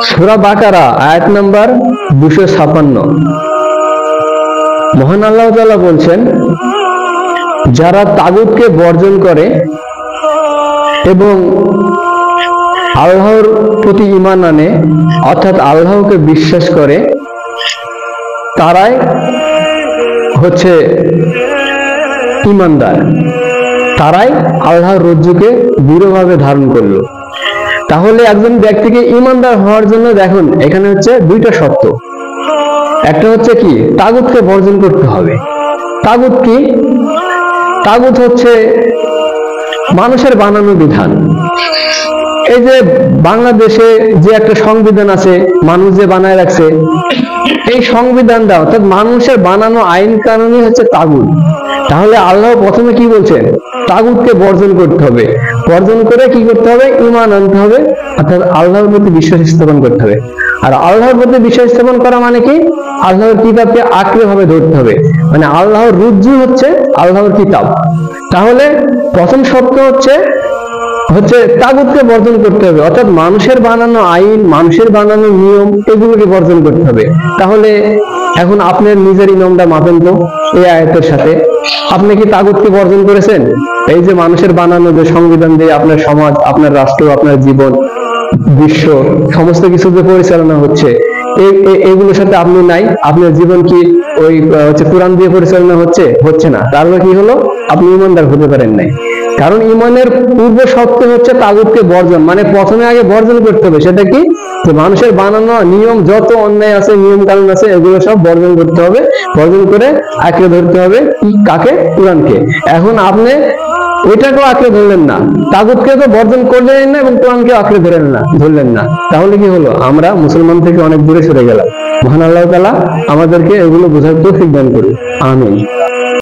সূরা বাকারা আয়াত নাম্বার 256। মহান আল্লাহ তাআলা বলছেন, যারা তাগুতকে বর্জন করে এবং আল্লাহর প্রতি ঈমান আনে, অর্থাৎ আল্লাহকে বিশ্বাস করে, তারাই হচ্ছে ঈমানদার, তারাই আল্লাহর রজ্জুকে দৃঢ়ভাবে ধারণ করলো। তাহলে একজন ব্যক্তিকে ঈমানদার হওয়ার জন্য দেখুন এখানে হচ্ছে দুইটা শর্ত। একটা হচ্ছে কি, তাগুতকে বর্জন করতে হবে। তাগুত কি? তাগুত হচ্ছে মানুষের বানানো বিধান। এই যে বাংলাদেশে যে একটা সংবিধান আছে, মানুষ যে বানায় রাখছে, এই সংবিধানটা অর্থাৎ মানুষের বানানো আইন কানুনই হচ্ছে তাগুত। তাহলে আল্লাহ প্রথমে কি বলছেন? তাগুতকে বর্জন করতে হবে। বর্জন করে কি করতে হবে? ঈমান আনতে হবে, অর্থাৎ আল্লাহর প্রতি বিশ্বাস স্থাপন করতে হবে। আর আল্লাহর প্রতি বিশ্বাস স্থাপন করা মানে কি? আল্লাহর কিতাবকে আঁকড়ে ভাবে ধরতে হবে, মানে আল্লাহর রজ্জু হচ্ছে আল্লাহর কিতাব। তাহলে প্রথম শর্ত হচ্ছে তাগুতকে বর্জন করতে হবে, অর্থাৎ মানুষের বানানো আইন, মানুষের বানানো নিয়ম, এগুলোকে বর্জন করতে হবে। তাহলে এখন আপনার নিজের নিয়মটা মাপেন তো এই আয়াতের সাথে। আপনি কি তাগুতকে বর্জন করেছেন? এই যে মানুষের বানানো যে সংবিধান দিয়ে আপনার সমাজ, আপনার রাষ্ট্র, আপনার জীবন, বিশ্ব, সমস্ত কিছু যে পরিচালনা হচ্ছে, এগুলোর সাথে আপনি নাই। আপনার জীবন কি ওই কোরআন দিয়ে পরিচালনা হচ্ছে না। তাহলে কি হলো? আপনি ঈমানদার হতে পারেন নাই। কারণ ঈমানের পূর্ব শর্ত হচ্ছে তাগুতকে বর্জন, মানে প্রথমে আগে বর্জন করতে হবে। সেটা কি? যে মানুষের বানানো নিয়ম, যত অন্যায় আছে, নিয়ম কানুন আছে, এগুলো সব বর্জন করতে হবে। বর্জন করে আঁকড়ে ধরতে হবে কাকে? কোরআনকে। এখন আপনি এটাকেও আঁকড়ে ধরলেন না, তাগুতকে তো বর্জন করলেন না এবং কোরআনকে আঁকড়ে ধরলেন না। তাহলে কি হলো? আমরা মুসলমান থেকে অনেক দূরে সরে গেলাম। মহান আল্লাহ তাআলা আমাদেরকে এগুলো বোঝার তৌফিক দান করুন। আমিন।